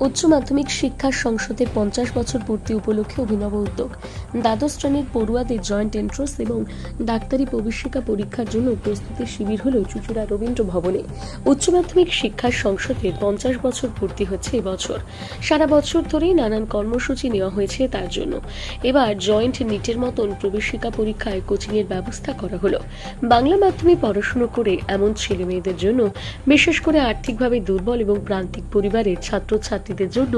উচ্চ মাধ্যমিক শিক্ষা সংসদের 50 বছর পূর্তি উপলক্ষে অভিনব উদ্যোগ। দ্বাদশ শ্রেণীর পড়ুয়াদের জয়েন্ট এন্ট্রান্স এবং ডাক্তারি প্রবেশিকা পরীক্ষার জন্য প্রস্তুতি শিবির হল চুঁচুড়া রবীন্দ্র ভবনে। উচ্চ মাধ্যমিক শিক্ষা সংসদের 50 বছর পূর্তি হচ্ছে এবছর। সারা বছর ধরেই নানান কর্মসূচি নেওয়া হয়েছে তার জন্য। এবার জয়েন্ট নিটের মতন প্রবেশিকা পরীক্ষায় কোচিং এর ব্যবস্থা করা হলো। বাংলা মাধ্যমে পড়াশোনা করে এমন ছেলে মেয়েদের জন্য, বিশেষ করে আর্থিকভাবে দুর্বল এবং প্রান্তিক পরিবারের ছাত্রছাত্রীদের জন্য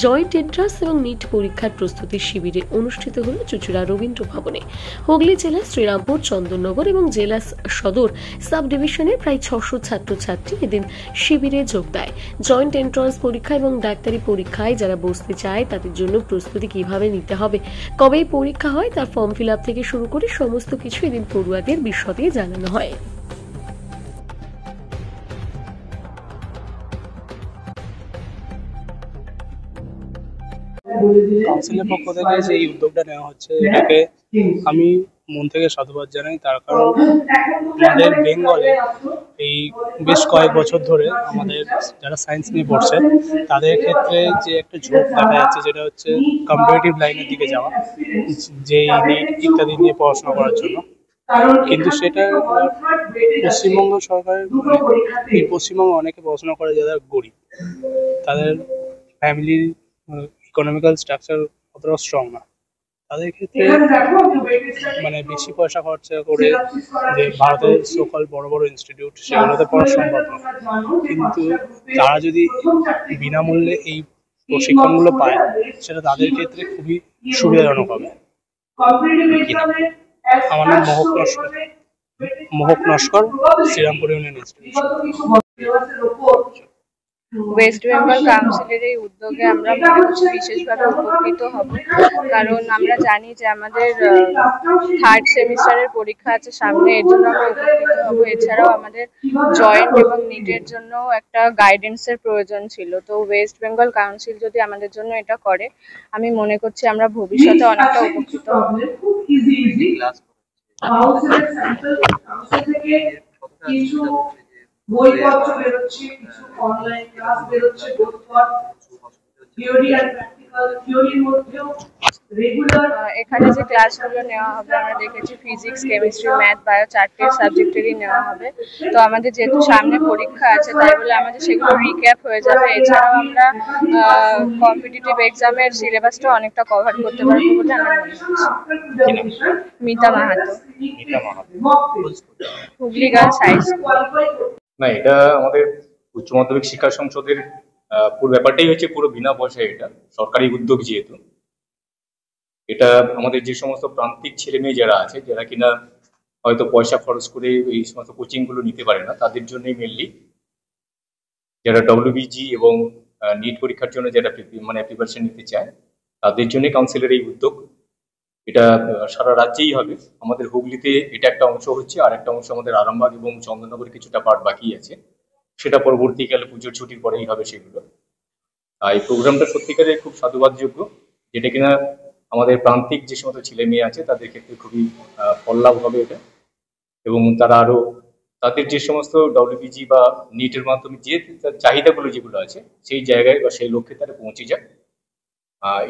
জয়েন্ট এন্ট্রান্স এবং নিট পরীক্ষার প্রস্তুতি শিবিরে অনুষ্ঠিত হল চুঁচুড়া রবীন্দ্র ভবনে। হুগলি জেলার শ্রীরামপুর, চন্দননগর এবং জেলা সদর সাব ডিভিশনের প্রায় 600 ছাত্রছাত্রী এদিন শিবিরে যোগ দেয়। জয়েন্ট এন্ট্রান্স পরীক্ষা এবং ডাক্তারি পরীক্ষায় যারা বসতে চায় তাদের জন্য প্রস্তুতি কিভাবে নিতে হবে, কবে পরীক্ষা হয়, তার ফর্ম ফিল আপ থেকে শুরু করে সমস্ত কিছু এদিন পড়ুয়াদের বিশদে জানানো হয়। কাউন্সিলের পক্ষ থেকে যে এই উদ্যোগটা নেওয়া হচ্ছে, এটাকে আমি মন থেকে সাধুবাদ জানাই। তার কারণ আমাদের বেঙ্গলে এই বেশ কয়েক বছর ধরে আমাদের যারা সায়েন্স নিয়ে পড়ছে তাদের ক্ষেত্রে যে একটা ঝোঁক দেখা যাচ্ছে, যেটা হচ্ছে কম্পিটিটিভ লাইনের দিকে যাওয়া, যে নিট ইত্যাদি নিয়ে পড়াশোনা করার জন্য। কিন্তু সেটা পশ্চিমবঙ্গ সরকারের, এই পশ্চিমবঙ্গে অনেকে পড়াশোনা করে যারা গরিব, তাদের ফ্যামিলির ইকোনমিক্যাল স্ট্রাকচার অতটা স্ট্রং না, তাদের ক্ষেত্রে মানে বেশি পয়সা খরচা করে যে ভারতের সকল বড় বড় ইনস্টিটিউট সেগুলোতে পড়া সম্ভব না। কিন্তু তারা যদি বিনামূল্যে এই প্রশিক্ষণগুলো পায়, সেটা তাদের ক্ষেত্রে খুবই সুবিধাজনক হবে। আমার নাম Mohak Naskar, Shrirampur Union Institution. West Bengal কাউন্সিলের এই উদ্যোগে আমরা মনে করছি বিশেষভাবে উপকৃত হব, কারণ আমরা জানি যে আমাদের থার্ড সেমিস্টারের পরীক্ষা আছে সামনে, এর জন্য আমরা উপকৃত হব। এছাড়াও আমাদের জয়েন্ট এবং নিটের জন্য একটা গাইডেন্সের প্রয়োজন ছিল। তো ওয়েস্ট বেঙ্গল কাউন্সিল যদি আমাদের জন্য এটা করে, আমি মনে করছি আমরা ভবিষ্যতে অনেকটা উপকৃত হব। বইপত্র বেরোচ্ছে, কিছু অনলাইন ক্লাস বেরোচ্ছে, থিওরি আর প্র্যাকটিক্যাল। থিওরির মধ্যেও রেগুলার এখানে যে ক্লাসগুলো নেওয়া হবে, আমরা দেখেছি ফিজিক্স, কেমিস্ট্রি, ম্যাথ, বায়ো 4টে সাবজেক্টেরই নেওয়া হবে। তো আমাদের যেহেতু সামনে পরীক্ষা আছে, তাই বলে আমাদের সেগুলো রিক্যাপ হয়ে যাবে। এছাড়াও আমরা কম্পিটিটিভ এক্সামের সিলেবাসটা অনেকটা কভার করতে পারবো বলে আমার মনে হচ্ছে। Mita Mahato, Hooghly Girls High School. না, এটা আমাদের উচ্চ মাধ্যমিক শিক্ষা সংসদের পুরো ব্যাপারটাই হচ্ছে পুরো বিনা পয়সায়, এটা সরকারি উদ্যোগ। যেহেতু এটা আমাদের যে সমস্ত প্রান্তিক ছেলে মেয়ে যারা আছে, যারা কিনা হয়তো পয়সা খরচ করে এই সমস্ত কোচিং গুলো নিতে পারে না, তাদের জন্যই মেনলি, যারা ডব্লিউবিজি এবং নিট পরীক্ষার জন্য যারা প্রিপারেশন নিতে চায়, তাদের জন্য কাউন্সিলের এই উদ্যোগ। এটা সারা রাজ্যেই হবে। আমাদের হুগলিতে এটা একটা অংশ হচ্ছে, আর একটা অংশ আমাদের আরামবাগ এবং চন্দননগরে কিছুটা পার্ট বাকি আছে, সেটা পরবর্তীকালে পুজোর ছুটির পরেই হবে সেগুলো। এই প্রোগ্রামটা সত্যিকারের খুব সাধুবাদযোগ্য, যেটা কিনা আমাদের প্রান্তিক যে সমস্ত ছেলে মেয়ে আছে তাদের ক্ষেত্রে খুবই ফললাভ হবে এটা, এবং তারা আরো তাদের যে সমস্ত ডব্লিউবিজি বা নিটের মাধ্যমে যে চাহিদাগুলো যেগুলো আছে, সেই জায়গায় বা সেই লক্ষ্যে তারা পৌঁছে যায়।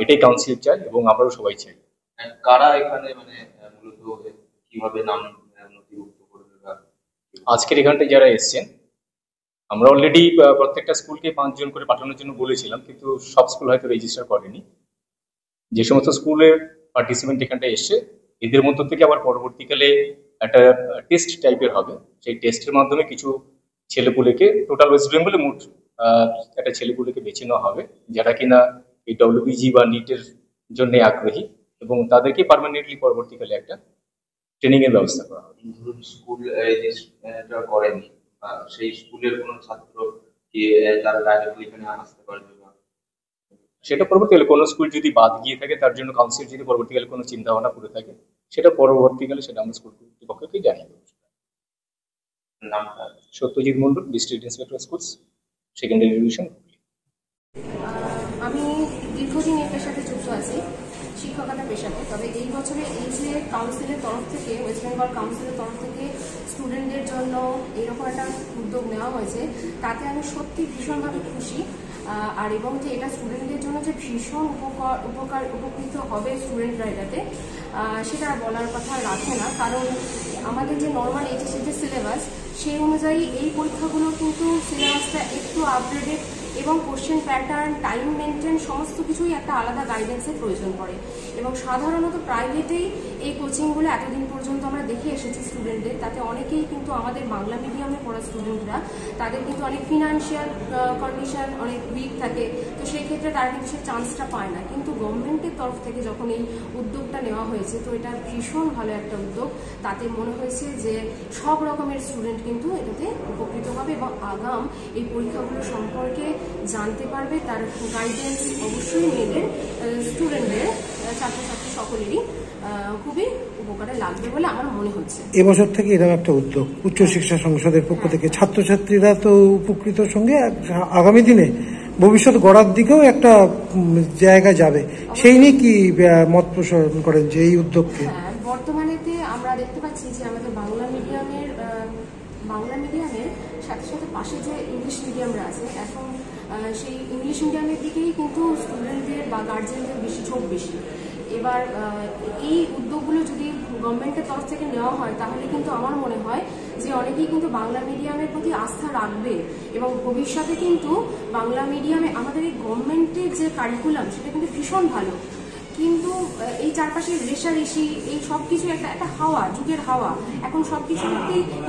এটাই কাউন্সিল চাই এবং আমরাও সবাই চাই। কারা এখানে মানে মূলত কিভাবে নাম নথিভুক্ত করবে? আজকের এখানটায় যারা এসছেন, আমরা অলরেডি প্রত্যেকটা স্কুলকে 5 জন করে পাঠানোর জন্য বলেছিলাম, কিন্তু সব স্কুল হয়তো রেজিস্টার করেনি। যে সমস্ত স্কুলের পার্টিসিপেন্ট এখানটায় এসছে, এদের মধ্য থেকে আবার পরবর্তীকালে একটা টেস্ট টাইপের হবে। সেই টেস্টের মাধ্যমে কিছু ছেলেপুলেকে, টোটাল ওয়েস্ট বেঙ্গলে মোট একটা ছেলেপুলেকে বেছে নেওয়া হবে, যারা কিনা এই ডব্লিউবিজি বা নিটের জন্য আগ্রহী, এবং তাদেরকে পার্মানেন্টলি পরবর্তীকালে একটা ট্রেনিং এর ব্যবস্থা করা হবে। স্কুল রেজিস্টার করেনি বা সেই স্কুলের কোনো ছাত্র কি তারা ডাইরেক্টলি এখানে আসতে পারবে? সেটা পরবর্তীকালে কোনো স্কুল যদি বাদ গিয়ে থাকে, তার জন্য কাউন্সিল যদি পরবর্তীকালে কোনো চিন্তা ভাবনা করে থাকে, সেটা পরবর্তীকালে সেটা আমরা স্কুল কর্তৃপক্ষকে জানিয়ে দেবো। নামটা? Satyajit Mondal, district inspector schools, secondary division. আমি দীর্ঘদিন এর সাথে যুক্ত আছি, শিক্ষকতা পেশাতে। তবে এই বছরে এই যে কাউন্সিলের তরফ থেকে, ওয়েস্ট বেঙ্গল কাউন্সিলের তরফ থেকে স্টুডেন্টদের জন্য এরকম একটা উদ্যোগ নেওয়া হয়েছে, তাতে আমি সত্যি ভীষণভাবে খুশি। আর এবং যে এটা স্টুডেন্টদের জন্য যে ভীষণ উপকৃত হবে স্টুডেন্টরা এটাতে, সেটা বলার কথা রাখে না। কারণ আমাদের যে নর্মাল এইচএসের যে সিলেবাস সেই অনুযায়ী এই পরীক্ষাগুলো কিন্তু সিলেবাসটা একটু আপডেটেড এবং কোশ্চেন প্যাটার্ন, টাইম মেনটেন সমস্ত কিছুই একটা আলাদা গাইডেন্সের প্রয়োজন পড়ে। এবং সাধারণত প্রাইভেটেই এই কোচিংগুলো এতদিন পর্যন্ত আমরা দেখে এসেছি স্টুডেন্টদের, তাতে অনেকেই কিন্তু আমাদের বাংলা মিডিয়ামে পড়া স্টুডেন্টরা তাদের কিন্তু অনেক ফিনান্সিয়াল কন্ডিশন অনেক উইক থাকে, তো সেই ক্ষেত্রে তারা কিন্তু সেই চান্সটা পায় না। কিন্তু গভর্নমেন্টের তরফ থেকে যখন এই উদ্যোগটা নেওয়া হয়েছে, তো এটা ভীষণ ভালো একটা উদ্যোগ। তাতে মনে হয়েছে যে সব রকমের স্টুডেন্ট কিন্তু এটাতে উপকৃত হবে এবং আগাম এই পরীক্ষাগুলো সম্পর্কে জানতে পারবে। তার গাইডেন্স অবশ্যই মেয়েদের স্টুডেন্টদের ছাত্রছাত্রী সকলেরই খুবই উপকারে লাগবে বলে আমার মনে হচ্ছে। এবছর থেকে এরকম একটা উদ্যোগ উচ্চশিক্ষা সংসদের পক্ষ থেকে ছাত্রছাত্রীরা তো উপকৃতর সঙ্গে আগামী দিনে ভবিষ্যৎ গড়ার দিকেও একটা জায়গা যাবে, সেই নিয়ে কি মত পোষণ করেন যে এই উদ্যোগকে? বর্তমানেতে আমরা দেখতে পাচ্ছি যে আমাদের বাংলা মিডিয়ামের সাথে সাথে পাশে যে ইংলিশ মিডিয়ামরা আছে, এখন সেই ইংলিশ মিডিয়ামের দিকেই কিন্তু স্টুডেন্টদের বা গার্জেনদের বেশি ঝোঁক বেশি। এবার এই উদ্যোগগুলো যদি গভর্নমেন্টের তরফ থেকে নেওয়া হয় তাহলে কিন্তু আমার মনে হয় যে অনেকেই কিন্তু বাংলা মিডিয়ামের প্রতি আস্থা রাখবে এবং ভবিষ্যতে কিন্তু বাংলা মিডিয়ামে আমাদের এই গভর্নমেন্টের যে কারিকুলাম সেটা কিন্তু ভীষণ ভালো, কিন্তু এই চারপাশে রেশারেশি এই সব কিছু একটা হাওয়া, যুগের হাওয়া, এখন সব কিছু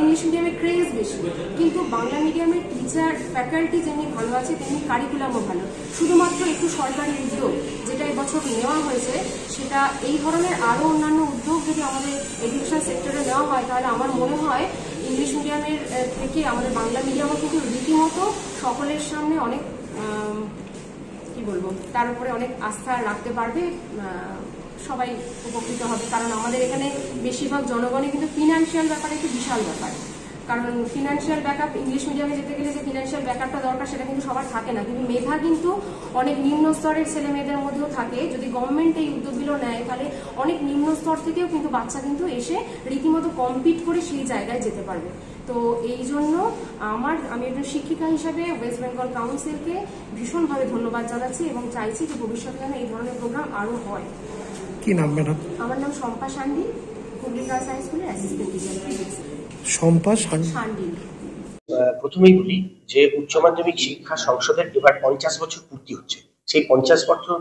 ইংলিশ মিডিয়ামের ক্রেজ বেশি, কিন্তু বাংলা মিডিয়ামের টিচার ফ্যাকাল্টি যেমনি ভালো আছে তেমনি কারিকুলামও ভালো। শুধুমাত্র একটু সরকারি উদ্যোগ যেটা এবছর নেওয়া হয়েছে, সেটা এই ধরনের আরও অন্যান্য উদ্যোগ যদি আমাদের এডুকেশন সেক্টরে নেওয়া হয় তাহলে আমার মনে হয় ইংলিশ মিডিয়ামের থেকে আমাদের বাংলা মিডিয়ামও কিন্তু রীতিমতো সকলের সামনে অনেক কি বলবো তার উপরে অনেক আস্থা রাখতে পারবে, সবাই উপকৃত হবে। কারণ আমাদের এখানে বেশিরভাগ জনগণই কিন্তু ফিনান্সিয়াল ব্যাপারে একটু বিশাল ব্যাপার, কারণ ফিনান্সিয়াল ব্যাকআপ ইংলিশ মিডিয়ামে যেতে গেলে যে ফিনান্সিয়াল ব্যাকআপটা দরকার সেটা কিন্তু সবার থাকে না, কিন্তু মেধা কিন্তু অনেক নিম্ন স্তরের ছেলে মেয়েদের মধ্যেও থাকে। যদি গভর্নমেন্ট এই উদ্যোগগুলো নেয় তাহলে অনেক নিম্ন স্তর থেকেও কিন্তু বাচ্চা কিন্তু এসে রীতিমতো কম্পিট করে সেই জায়গায় যেতে পারবে। তো এই জন্য আমি একজন শিক্ষিকা হিসাবে ওয়েস্ট বেঙ্গল কাউন্সিলকে ভীষণভাবে ধন্যবাদ জানাচ্ছি এবং চাইছি যে ভবিষ্যতে যেন এই ধরনের প্রোগ্রাম আরও হয়। কি নাম ম্যাডাম? আমার নাম শম্পা সান্ডি, হুগলি গার্লস হাই স্কুলের অ্যাসিস্ট্যান্ট টিচার। শম্পা সান্ডি। প্রথমেই বলি যে উচ্চ মাধ্যমিক শিক্ষা সংসদের এবার 50 বছর পূর্তি হচ্ছে। সেই 50 বছর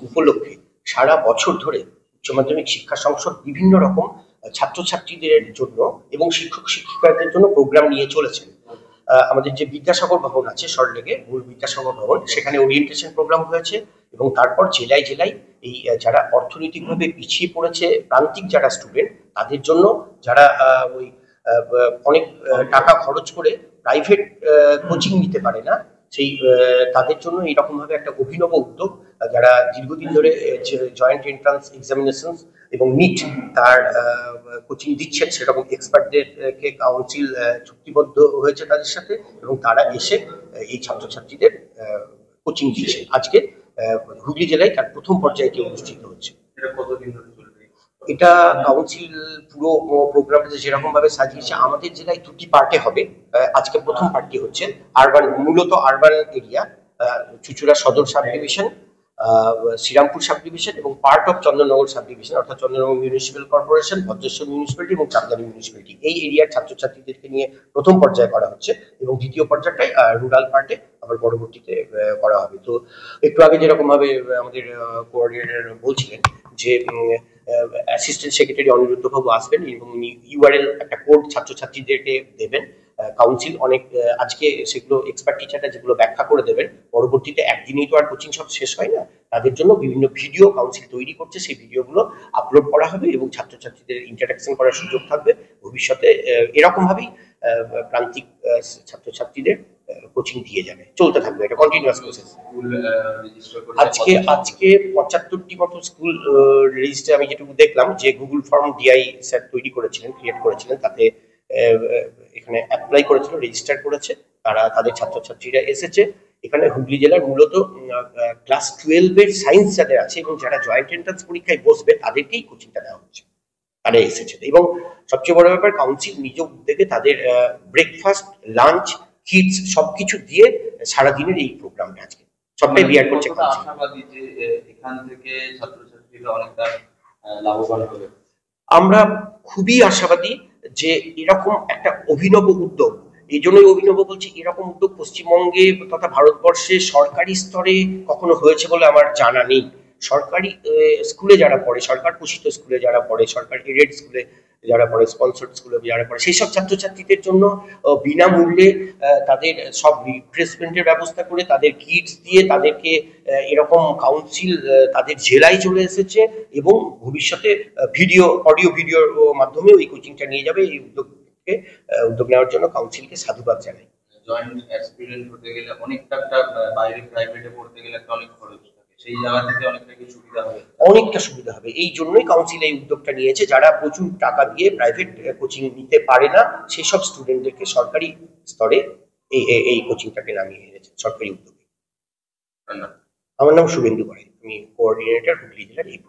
উপলক্ষে সারা বছর ধরে উচ্চ মাধ্যমিক শিক্ষা সংসদ বিভিন্ন রকম ছাত্রছাত্রীদের জন্য এবং শিক্ষক শিক্ষিকাদের জন্য প্রোগ্রাম নিয়ে চলেছেন। আমাদের যে বিদ্যাসাগর ভবন আছে সল্টলেকে, মূল বিদ্যাসাগর ভবন, সেখানে ওরিয়েন্টেশন প্রোগ্রাম হয়েছে এবং তারপর জেলায় জেলায় এই যারা অর্থনৈতিকভাবে পিছিয়ে পড়েছে প্রান্তিক যারা স্টুডেন্ট তাদের জন্য, যারা ওই অনেক টাকা খরচ করে প্রাইভেট কোচিং নিতে পারে না, সেই তাদের জন্য এইরকম ভাবে একটা অভিনব উদ্যোগ, যারা দীর্ঘদিন ধরে জয়েন্ট এন্ট্রান্স এক্সামিনেশন এবং নিট তার কোচিং দিচ্ছেন, সেরকম এক্সপার্টদেরকে কাউন্সিল চুক্তিবদ্ধ হয়েছে তাদের সাথে এবং তারা এসে এই ছাত্রছাত্রীদের কোচিং দিচ্ছে। আজকে হুগলি জেলায় তার প্রথম পর্যায়টি অনুষ্ঠিত হচ্ছে। এটা কাউন্সিল পুরো প্রোগ্রামটা যেরকম ভাবে সাজিয়েছে, আমাদের জেলায় 2টি পার্টে হবে। আজকে প্রথম পার্টটি হচ্ছে আরবান, মূলত আরবান এরিয়া, চুঁচুড়া Sadar subdivision, Serampore subdivision এবং part of Chandannagar subdivision, অর্থাৎ Chandannagar municipal corporation, Bhadreswar municipality এবং চাঁদগানি মিউনিসিপ্যালিটি, এই এরিয়ার ছাত্রছাত্রীদেরকে নিয়ে প্রথম পর্যায়ে করা হচ্ছে এবং দ্বিতীয় পর্যায়টাই রুরাল পার্টে আবার পরবর্তীতে করা হবে। তো একটু আগে যেরকম ভাবে আমাদের কোঅর্ডিনেটর বলছিলেন যে অ্যাসিস্ট্যান্ট সেক্রেটারি অনিরুদ্ধ বাবু আসবেন এবং উনি ইউআরএল একটা কোড ছাত্রছাত্রীদেরকে দেবেন। কাউন্সিল অনেক আজকে সেগুলো এক্সপার্ট টিচাররা যেগুলো ব্যাখ্যা করে দেবেন, পরবর্তীতে একদিনেই তো আর কোচিং সব শেষ হয় না, তাদের জন্য বিভিন্ন ভিডিও কাউন্সিল তৈরি করছে, সেই ভিডিওগুলো আপলোড করা হবে এবং ছাত্রছাত্রীদের ইন্টারাকশন করার সুযোগ থাকবে। ভবিষ্যতে এরকম ভাবেই প্রান্তিক ছাত্রছাত্রীদের কোচিং দিয়ে যাবে, চলতে থাকবে, এটা কন্টিনিউয়াস প্রসেস। আজকে 75টি মতো স্কুল রেজিস্টার, আমি যেটুকু দেখলাম যে গুগল ফর্ম ডিআই স্যার তৈরি করেছিলেন, ক্রিয়েট করেছিলেন, তাতে এখানে অ্যাপ্লাই করেছিল, রেজিস্টার করেছে, তারা তাদের ছাত্রছাত্রীরা এসেছে। এখানে হুগলি জেলার মূলত ক্লাস 12-এর সায়েন্স যাদের আছে এবং যারা জয়েন্ট এন্ট্রান্স পরীক্ষায় বসবে তাদেরকেই কোচিংটা দেওয়া হচ্ছে, তারা এসেছে। এবং সবচেয়ে বড় ব্যাপার, কাউন্সিল নিজ উদ্যোগে তাদের ব্রেকফাস্ট, লাঞ্চ, কিটস সবকিছু দিয়ে সারাদিনের এই প্রোগ্রামটা আজকে সবটাই বিয়ার করছে কতটা কাউন্সিল। আশাবাদী যে এখান থেকে ছাত্রছাত্রীরা অনেকটা লাভবান হবে? আমরা খুবই আশাবাদী যে এরকম একটা অভিনব উদ্যোগ, এই জন্যই অভিনব বলছি, এরকম উদ্যোগ পশ্চিমবঙ্গে তথা ভারতবর্ষে সরকারি স্তরে কখনো হয়েছে বলে আমার জানা নেই। সরকারি স্কুলে যারা পড়ে, সরকার পোষিত স্কুলে যারা পড়ে, সরকার এডেড স্কুলে যারা পড়ে, স্পন্সর্ড স্কুলে যারা পড়ে, সেই সব ছাত্রছাত্রীদের জন্য বিনামূল্যে তাদের সব রিফ্রেশমেন্টের ব্যবস্থা করে, তাদের কিটস দিয়ে তাদেরকে এরকম কাউন্সিল তাদের জেলায় চলে এসেছে এবং ভবিষ্যতে অডিও ভিডিওর মাধ্যমেও এই কোচিংটা নিয়ে যাবে। এই উদ্যোগ নেওয়ার জন্য কাউন্সিলকে সাধুবাদ জানাই। জয়েন্ট অ্যাসপিরেন্ট হতে গেলে অনেকটা বাইরে প্রাইভেটে পড়তে গেলে একটা অনেক খরচ থাকে, সেই জায়গা থেকে অনেকটা কি সুবিধা হবে? অনেকটা সুবিধা হবে। এই জন্যই কাউন্সিল এই উদ্যোগটা নিয়েছে, যারা প্রচুর টাকা দিয়ে প্রাইভেট কোচিং নিতে পারে না সেই সব স্টুডেন্টদেরকে সরকারি স্তরে এই কোচিংটাকে নামিয়ে এনেছে সরকারি উদ্যোগে। আমার নাম শুভেন্দু করাই, আমি কোঅর্ডিনেটর হুগলি জেলার এই